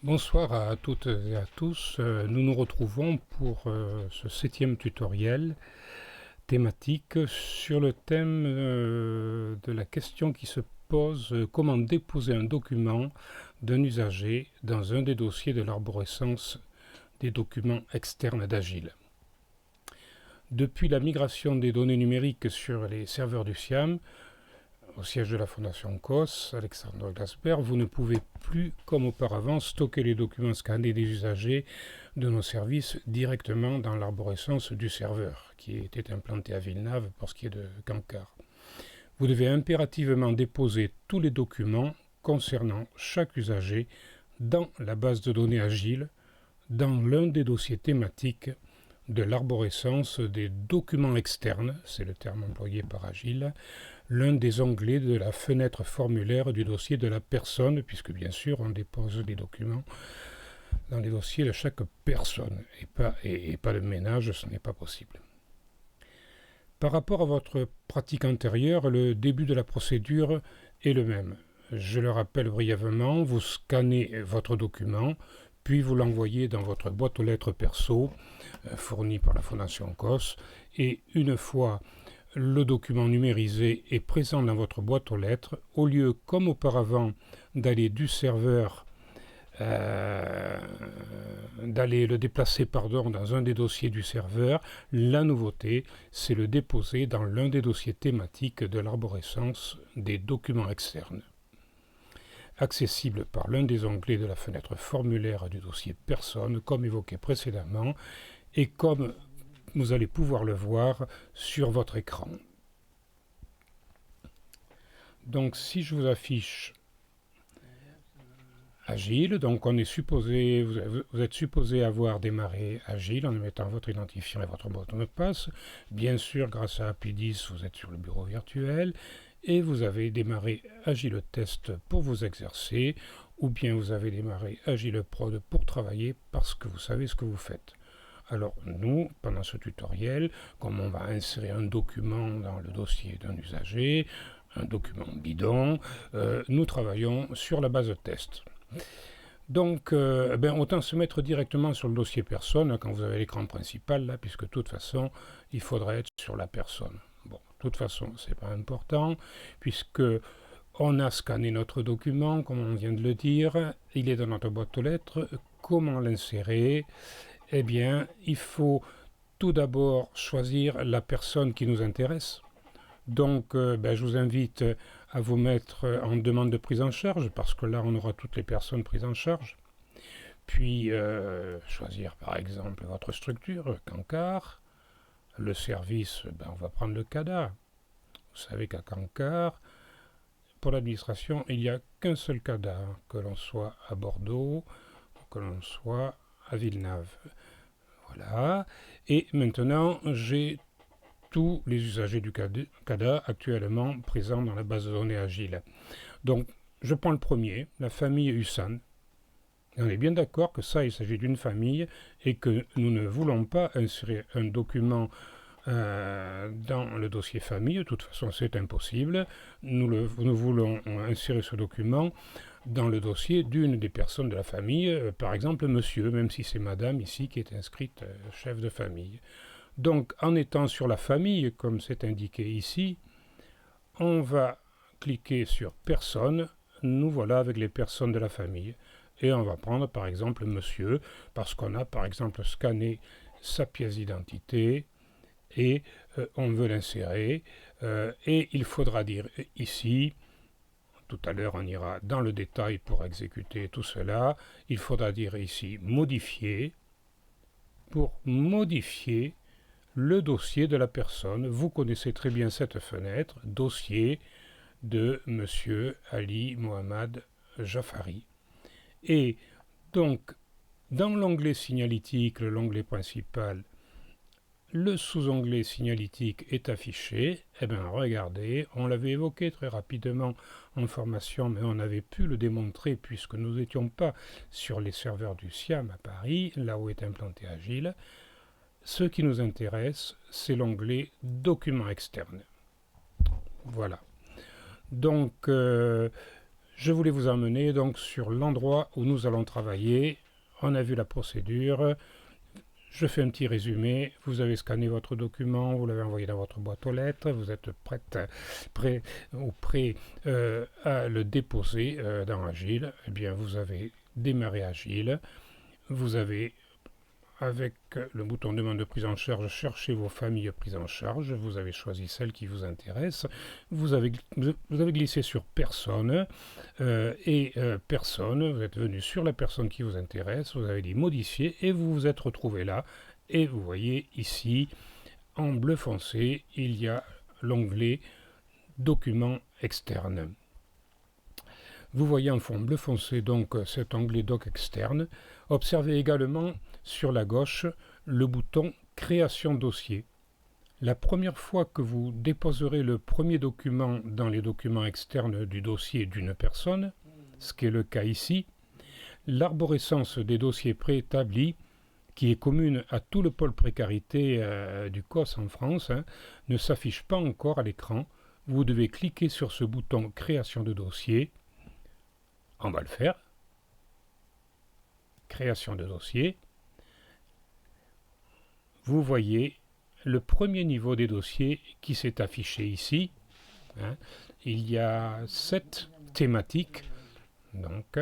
Bonsoir à toutes et à tous. Nous nous retrouvons pour ce 7e tutoriel thématique sur le thème de la question qui se pose comment déposer un document d'un usager dans un des dossiers de l'arborescence des documents externes d'Agile. Depuis la migration des données numériques sur les serveurs du SIAM, au siège de la Fondation COS, Alexandre Gasper, vous ne pouvez plus, comme auparavant, stocker les documents scannés des usagers de nos services directement dans l'arborescence du serveur, qui était implanté à Villeneuve pour ce qui est de Cancard. Vous devez impérativement déposer tous les documents concernant chaque usager dans la base de données Agile, dans l'un des dossiers thématiques de l'arborescence des documents externes, c'est le terme employé par Agile, l'un des onglets de la fenêtre formulaire du dossier de la personne, puisque bien sûr on dépose les documents dans les dossiers de chaque personne, et pas de ménage, ce n'est pas possible. Par rapport à votre pratique antérieure, le début de la procédure est le même. Je le rappelle brièvement, vous scannez votre document, puis vous l'envoyez dans votre boîte aux lettres perso, fournie par la Fondation COS, et une fois le document numérisé est présent dans votre boîte aux lettres, au lieu, comme auparavant, d'aller du serveur, d'aller le déplacer dans un des dossiers du serveur, la nouveauté, c'est le déposer dans l'un des dossiers thématiques de l'arborescence des documents externes. Accessible par l'un des onglets de la fenêtre formulaire du dossier personne, comme évoqué précédemment, et comme vous allez pouvoir le voir sur votre écran. Donc si je vous affiche Agile, donc vous êtes supposé avoir démarré Agile en mettant votre identifiant et votre mot de passe. Bien sûr, grâce à API10, vous êtes sur le bureau virtuel et vous avez démarré Agile Test pour vous exercer, ou bien vous avez démarré Agile Prod pour travailler parce que vous savez ce que vous faites. Alors nous, pendant ce tutoriel, comme on va insérer un document dans le dossier d'un usager, un document bidon, nous travaillons sur la base de test. Donc, autant se mettre directement sur le dossier personne quand vous avez l'écran principal, là, puisque de toute façon, il faudrait être sur la personne. Bon, de toute façon, c'est pas important, puisque on a scanné notre document, comme on vient de le dire, il est dans notre boîte aux lettres. Comment l'insérer? Eh bien, il faut tout d'abord choisir la personne qui nous intéresse. Donc, je vous invite à vous mettre en demande de prise en charge, parce que là, on aura toutes les personnes prises en charge. Puis, choisir par exemple votre structure, Cancard. Le service, on va prendre le CADA. Vous savez qu'à Cancard, pour l'administration, il n'y a qu'un seul CADA, que l'on soit à Bordeaux, ou que l'on soit à Villeneuve. Voilà. Et maintenant, j'ai tous les usagers du CADA actuellement présents dans la base de données Agile. Donc, je prends le premier, la famille Hussan. Et on est bien d'accord que ça, il s'agit d'une famille et que nous ne voulons pas insérer un document dans le dossier famille. De toute façon, c'est impossible. Nous voulons insérer ce document dans le dossier d'une des personnes de la famille, par exemple monsieur, même si c'est madame ici qui est inscrite chef de famille. Donc, en étant sur la famille, comme c'est indiqué ici, on va cliquer sur personne. Nous voilà avec les personnes de la famille. Et on va prendre par exemple monsieur, parce qu'on a par exemple scanné sa pièce d'identité et on veut l'insérer. Et il faudra dire ici, tout à l'heure on ira dans le détail pour exécuter tout cela, il faudra dire ici modifier, pour modifier le dossier de la personne. Vous connaissez très bien cette fenêtre, dossier de monsieur Ali Mohamed Jafari. Et donc, dans l'onglet signalétique, l'onglet principal, le sous-onglet signalétique est affiché. Eh bien, regardez, on l'avait évoqué très rapidement en formation, mais on avait pu le démontrer puisque nous n'étions pas sur les serveurs du SIAM à Paris, là où est implanté Agile. Ce qui nous intéresse, c'est l'onglet Documents externes. Voilà. Donc, Je voulais vous emmener donc sur l'endroit où nous allons travailler. On a vu la procédure. Je fais un petit résumé. Vous avez scanné votre document, vous l'avez envoyé dans votre boîte aux lettres, vous êtes prêt à le déposer dans Agile. Eh bien, vous avez démarré Agile. Vous avez, avec le bouton demande de prise en charge, cherché vos familles prises en charge. Vous avez choisi celle qui vous intéresse. Vous avez glissé sur personne. Personne, vous êtes venu sur la personne qui vous intéresse, vous avez dit modifier et vous vous êtes retrouvé là. Et vous voyez ici, en bleu foncé, il y a l'onglet Documents externes. Vous voyez en fond bleu foncé donc cet onglet Doc externe. Observez également sur la gauche le bouton Création dossier. La première fois que vous déposerez le premier document dans les documents externes du dossier d'une personne, ce qui est le cas ici, l'arborescence des dossiers préétablis, qui est commune à tout le pôle précarité du COS en France, ne s'affiche pas encore à l'écran. Vous devez cliquer sur ce bouton Création de dossier. On va le faire. Création de dossier. Vous voyez le premier niveau des dossiers qui s'est affiché ici. Il y a 7 thématiques. Donc,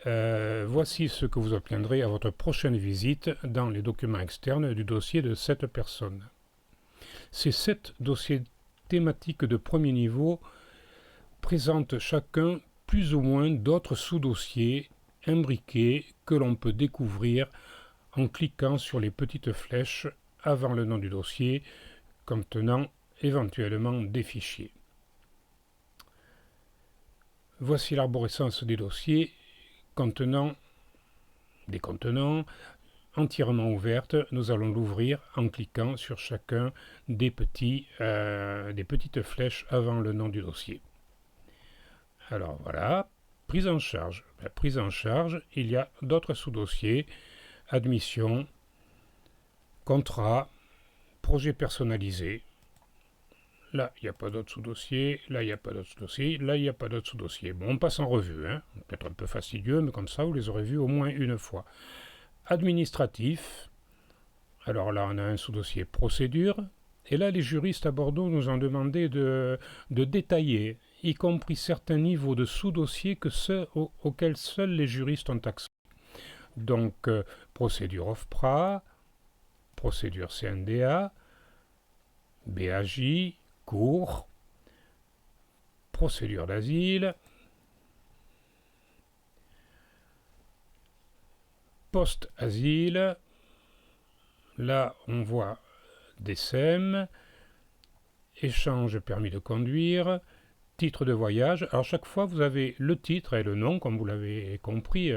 voici ce que vous obtiendrez à votre prochaine visite dans les documents externes du dossier de cette personne. Ces 7 dossiers thématiques de premier niveau présentent chacun plus ou moins d'autres sous-dossiers imbriqués que l'on peut découvrir en cliquant sur les petites flèches avant le nom du dossier contenant éventuellement des fichiers. Voici l'arborescence des dossiers contenant des contenants entièrement ouvertes. Nous allons l'ouvrir en cliquant sur chacun des petites flèches avant le nom du dossier. Alors voilà, prise en charge. La prise en charge, il y a d'autres sous-dossiers, admission, contrat, projet personnalisé. Là, il n'y a pas d'autres sous-dossiers. Là, il n'y a pas d'autres sous-dossiers. Là, il n'y a pas d'autres sous-dossiers. Bon, on passe en revue. Peut-être un peu fastidieux, mais comme ça, vous les aurez vus au moins une fois. Administratif. Alors là, on a un sous-dossier procédure. Et là, les juristes à Bordeaux nous ont demandé de détailler, y compris certains niveaux de sous-dossiers auxquels seuls les juristes ont accès. Donc, procédure OFPRA, procédure CNDA, BAJ, cours, procédure d'asile, post-asile. Là, on voit DSEM, échange permis de conduire, titre de voyage. Alors chaque fois, vous avez le titre et le nom, comme vous l'avez compris,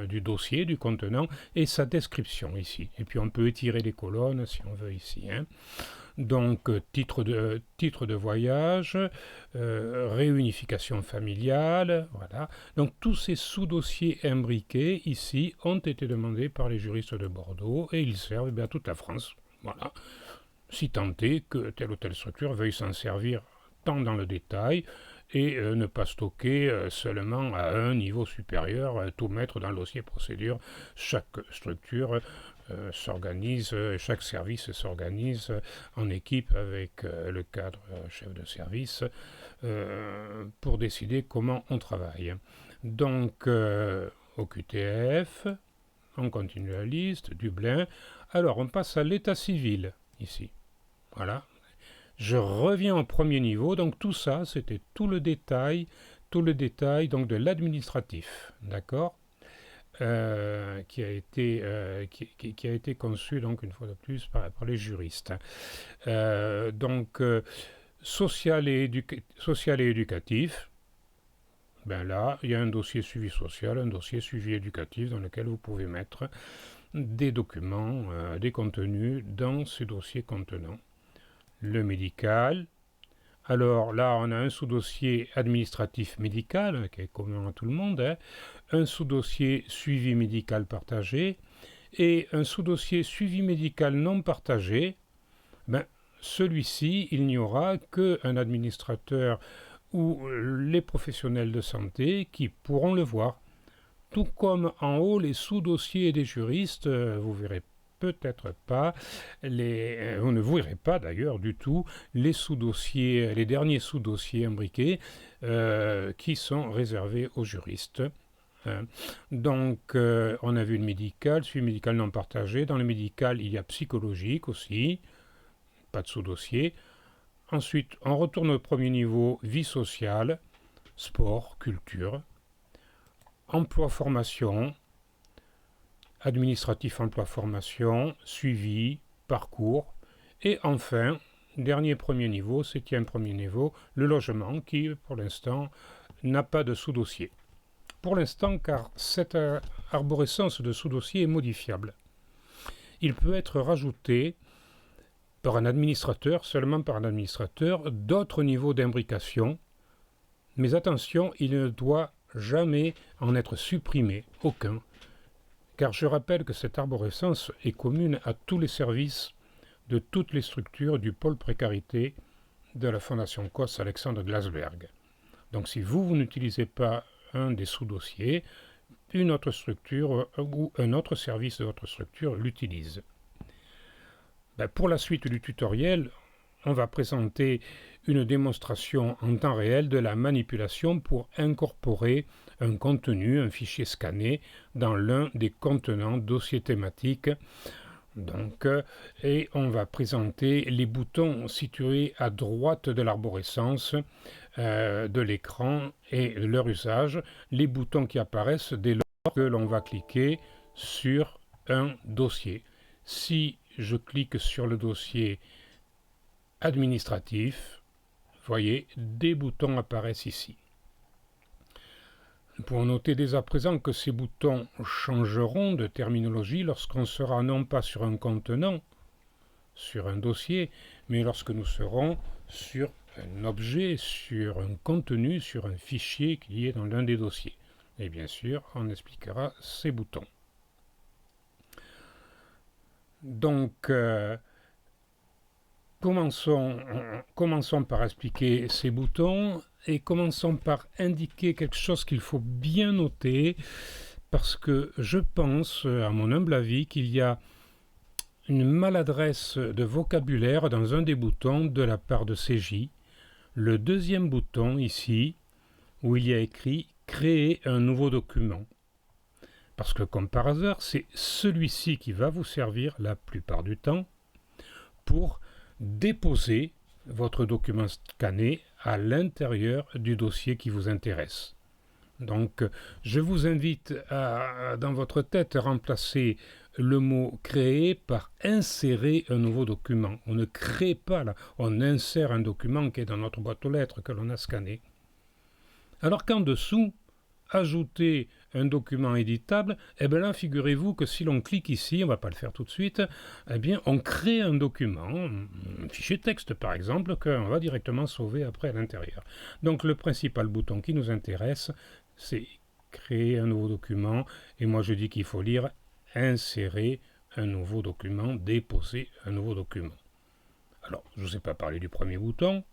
du dossier, du contenant, et sa description ici. Et puis on peut étirer les colonnes si on veut ici. Donc titre de voyage, réunification familiale, voilà. Donc tous ces sous-dossiers imbriqués ici ont été demandés par les juristes de Bordeaux et ils servent à toute la France. Voilà. Si tant est que telle ou telle structure veuille s'en servir tant dans le détail et ne pas stocker seulement à un niveau supérieur, tout mettre dans le dossier procédure. Chaque structure s'organise, chaque service s'organise en équipe avec le cadre chef de service pour décider comment on travaille. Donc, au QTF, on continue la liste, Dublin. Alors, on passe à l'état civil, ici. Voilà. Je reviens au premier niveau, donc tout ça, c'était tout le détail donc de l'administratif, d'accord, qui a été conçu donc une fois de plus par les juristes. Social et éducatif. Ben là, il y a un dossier suivi social, un dossier suivi éducatif dans lequel vous pouvez mettre des documents, des contenus dans ces dossiers contenants. Le médical. Alors là, on a un sous-dossier administratif médical, qui est commun à tout le monde, un sous-dossier suivi médical partagé, et un sous-dossier suivi médical non partagé. Celui-ci, il n'y aura qu'un administrateur ou les professionnels de santé qui pourront le voir. Tout comme en haut, les sous-dossiers des juristes, vous verrez peut-être pas, vous ne verrez pas d'ailleurs du tout les sous-dossiers, les derniers sous-dossiers imbriqués qui sont réservés aux juristes. Donc, on a vu le médical, suivi médical non partagé. Dans le médical, il y a psychologique aussi, pas de sous-dossier. Ensuite, on retourne au premier niveau, vie sociale, sport, culture, emploi, formation, administratif, emploi, formation, suivi, parcours. Et enfin, dernier premier niveau, septième premier niveau, le logement qui, pour l'instant, n'a pas de sous-dossier. Pour l'instant, car cette arborescence de sous-dossier est modifiable. Il peut être rajouté par un administrateur, seulement par un administrateur, d'autres niveaux d'imbrication. Mais attention, il ne doit jamais en être supprimé, aucun. Car je rappelle que cette arborescence est commune à tous les services de toutes les structures du pôle précarité de la Fondation COS Alexandre Glasberg. Donc si vous n'utilisez pas un des sous-dossiers, une autre structure ou un autre service de votre structure l'utilise. Pour la suite du tutoriel, on va présenter une démonstration en temps réel de la manipulation pour incorporer un contenu, un fichier scanné, dans l'un des contenants dossiers thématiques. Donc, et on va présenter les boutons situés à droite de l'arborescence de l'écran et leur usage, les boutons qui apparaissent dès lors que l'on va cliquer sur un dossier. Si je clique sur le dossier administratif, voyez, des boutons apparaissent ici. Nous pouvons noter dès à présent que ces boutons changeront de terminologie lorsqu'on sera non pas sur un contenant, sur un dossier, mais lorsque nous serons sur un objet, sur un contenu, sur un fichier qui est dans l'un des dossiers. Et bien sûr, on expliquera ces boutons. Donc, commençons par expliquer ces boutons et commençons par indiquer quelque chose qu'il faut bien noter parce que je pense, à mon humble avis, qu'il y a une maladresse de vocabulaire dans un des boutons de la part de CJ. Le deuxième bouton ici, où il y a écrit « Créer un nouveau document ». Parce que comme par hasard, c'est celui-ci qui va vous servir la plupart du temps pour déposer votre document scanné à l'intérieur du dossier qui vous intéresse. Donc, je vous invite à, dans votre tête, remplacer le mot « créer » par « insérer un nouveau document ». On ne crée pas là, on insère un document qui est dans notre boîte aux lettres que l'on a scanné. Alors qu'en dessous, ajouter un document éditable, eh bien là, figurez-vous que si l'on clique ici, on ne va pas le faire tout de suite, eh bien, on crée un document, un fichier texte par exemple, qu'on va directement sauver après à l'intérieur. Donc le principal bouton qui nous intéresse, c'est créer un nouveau document, et moi je dis qu'il faut lire insérer un nouveau document, déposer un nouveau document. Alors, je ne vous ai pas parlé du premier bouton,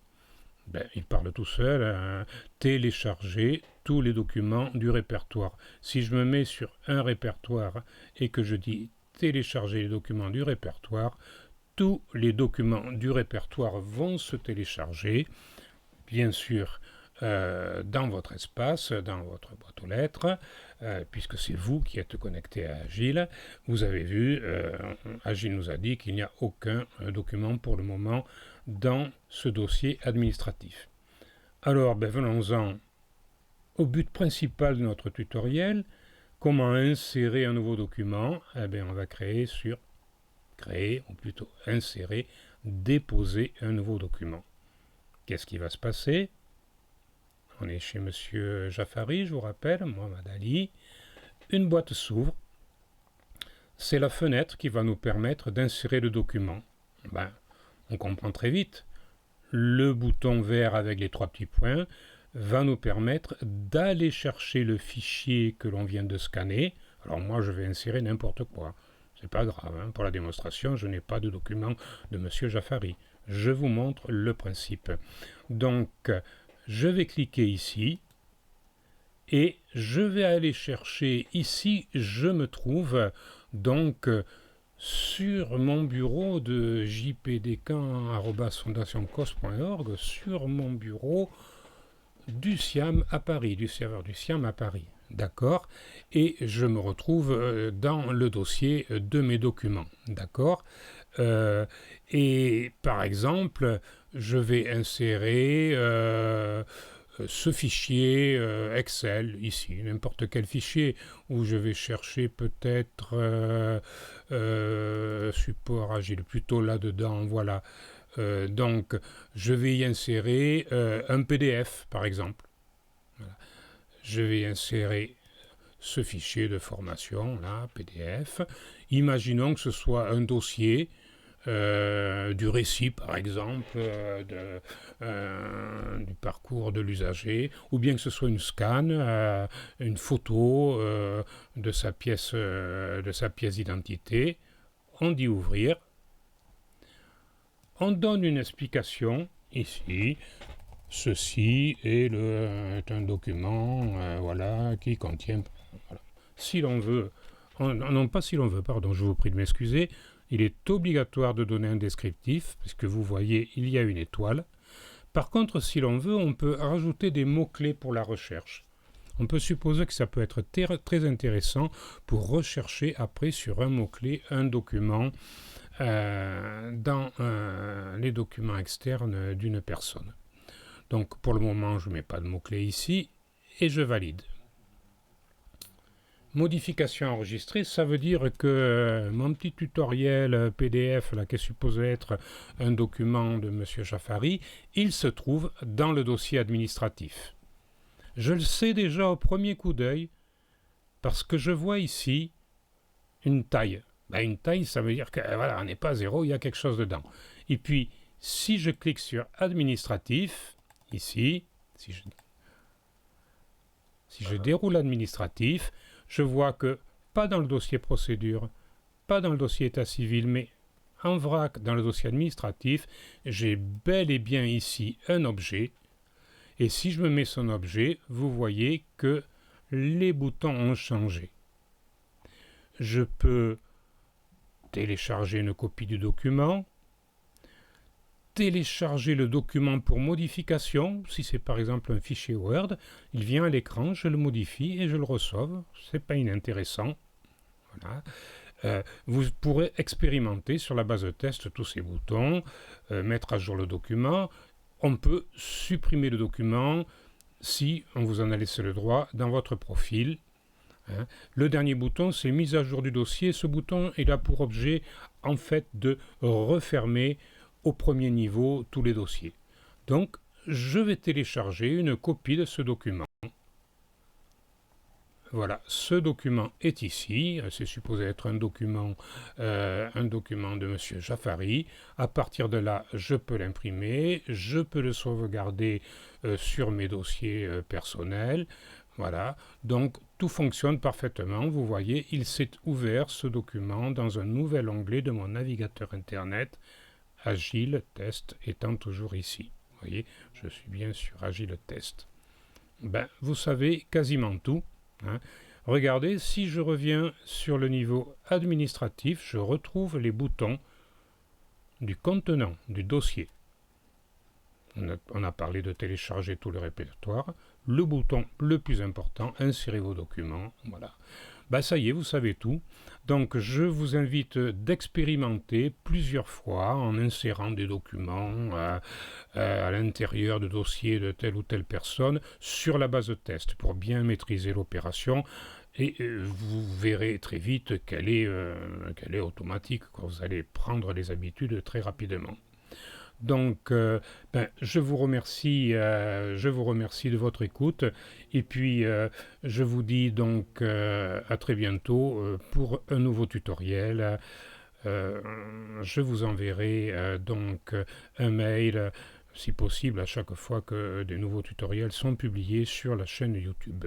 il parle tout seul, télécharger tous les documents du répertoire. Si je me mets sur un répertoire et que je dis télécharger les documents du répertoire, tous les documents du répertoire vont se télécharger, bien sûr, dans votre espace, dans votre boîte aux lettres, puisque c'est vous qui êtes connecté à Agile. Vous avez vu, Agile nous a dit qu'il n'y a aucun document pour le moment dans ce dossier administratif. Alors, venons-en au but principal de notre tutoriel. Comment insérer un nouveau document? On va créer, ou plutôt insérer, déposer un nouveau document. Qu'est-ce qui va se passer? On est chez Monsieur Jaffari, je vous rappelle, Mohamed Ali. Une boîte s'ouvre. C'est la fenêtre qui va nous permettre d'insérer le document. On comprend très vite. Le bouton vert avec les 3 petits points va nous permettre d'aller chercher le fichier que l'on vient de scanner. Alors moi, je vais insérer n'importe quoi. C'est pas grave, hein. Pour la démonstration, je n'ai pas de document de Monsieur Jaffari. Je vous montre le principe. Donc, je vais cliquer ici et je vais aller chercher ici, je me trouve donc sur mon bureau de jpdcan@fondationcos.org, sur mon bureau du SIAM à Paris, du serveur du SIAM à Paris. D'accord? Et je me retrouve dans le dossier de mes documents. D'accord? Et par exemple, je vais insérer ce fichier Excel ici, n'importe quel fichier, où je vais chercher peut-être support agile, plutôt là-dedans, voilà. Donc, je vais y insérer un PDF, par exemple. Voilà. Je vais insérer ce fichier de formation, là, PDF. Imaginons que ce soit un dossier du récit, par exemple, du parcours de l'usager, ou bien que ce soit une scan, une photo de sa pièce d'identité. On dit ouvrir. On donne une explication ici. Ceci est un document voilà, qui contient... Voilà. Si l'on veut... non, pas si l'on veut, pardon, je vous prie de m'excuser. Il est obligatoire de donner un descriptif, puisque vous voyez, il y a une étoile. Par contre, si l'on veut, on peut rajouter des mots-clés pour la recherche. On peut supposer que ça peut être très intéressant pour rechercher après sur un mot-clé un document dans les documents externes d'une personne. Donc pour le moment, je ne mets pas de mots-clés ici et je valide. Modification enregistrée, ça veut dire que mon petit tutoriel PDF, là, qui est supposé être un document de M. Jaffari, il se trouve dans le dossier administratif. Je le sais déjà au premier coup d'œil parce que je vois ici une taille. Une taille, ça veut dire que voilà, on n'est pas zéro, il y a quelque chose dedans. Et puis, si je clique sur administratif, ici, si je déroule administratif, je vois que pas dans le dossier procédure, pas dans le dossier état civil, mais en vrac dans le dossier administratif, j'ai bel et bien ici un objet. Et si je me mets son objet, vous voyez que les boutons ont changé. Je peux télécharger une copie du document, télécharger le document pour modification. Si c'est par exemple un fichier Word, il vient à l'écran, je le modifie et je le reçois. C'est pas inintéressant. Voilà. Vous pourrez expérimenter sur la base de test tous ces boutons, mettre à jour le document. On peut supprimer le document si on vous en a laissé le droit dans votre profil. Le dernier bouton, c'est mise à jour du dossier. Ce bouton, il a pour objet en fait de refermer au premier niveau tous les dossiers. Donc, je vais télécharger une copie de ce document. Voilà, ce document est ici. C'est supposé être un document de M. Jaffari. À partir de là, je peux l'imprimer, je peux le sauvegarder sur mes dossiers personnels. Voilà, donc tout fonctionne parfaitement. Vous voyez, il s'est ouvert ce document dans un nouvel onglet de mon navigateur Internet, Agile Test étant toujours ici. Vous voyez, je suis bien sur Agile Test. Vous savez quasiment tout. Regardez, si je reviens sur le niveau administratif, je retrouve les boutons du contenant, du dossier. On a parlé de télécharger tout le répertoire. Le bouton le plus important, insérer vos documents. Voilà. Ça y est, vous savez tout. Donc, je vous invite d'expérimenter plusieurs fois en insérant des documents à l'intérieur de dossiers de telle ou telle personne sur la base de test pour bien maîtriser l'opération. Et vous verrez très vite qu'elle est automatique. Vous allez prendre les habitudes très rapidement. Donc, je vous remercie de votre écoute et puis je vous dis donc à très bientôt pour un nouveau tutoriel. Je vous enverrai donc un mail, si possible, à chaque fois que des nouveaux tutoriels sont publiés sur la chaîne YouTube.